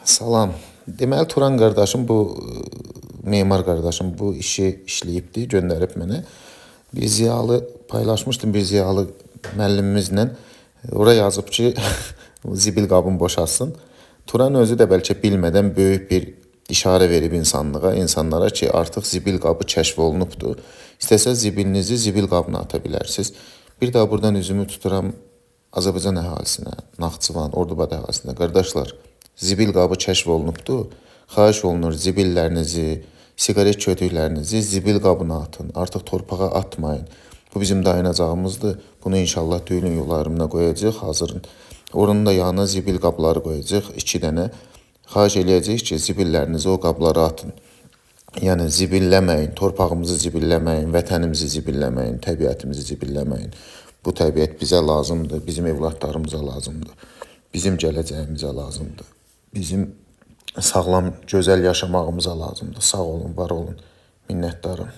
Salam. Deməli Turan qardaşım memar qardaşım bu işi işləyibdi, göndərib mənə. Bir ziyalı paylaşmışdım, bir ziyalı müəllimimizlə. Oraya yazıb ki, zibil qabını boşaltsın. Turan özü də bəlkə bilmədən böyük bir işarə verib insanlara ki, artıq zibil qabı kəşf olunubdur. İstəsəz zibilinizi zibil qabına ata bilərsiniz. Bir daha buradan üzümü tuturam Azərbaycan əhalisinə, Naxçıvan, Ordubad əhalisinə. Qardaşlar, zibil qabı kəşf olunubdur. Xahiş olunur zibillərinizi, siqaret kötüklərinizi zibil qabına atın. Artıq torpağa atmayın. Bu bizim dayanacağımızdır. Bunu inşallah düyünün yollarına qoyacaq. Hazırın. Onun da yanına zibil qabları qoyacaq. 2 dənə. Xahiş eləyəcək ki, zibillərinizi o qablara atın. Yəni zibilləməyin, torpağımızı zibilləməyin, vətənimizi zibilləməyin, təbiətimizi zibilləməyin. Bu təbiət bizə lazımdır, bizim evlatlarımıza lazımdır. Bizim gələcəyimizə lazımdır. Bizim sağlam, gözəl yaşamağımıza lazımdır. Sağ olun, var olun. Minnətdarım.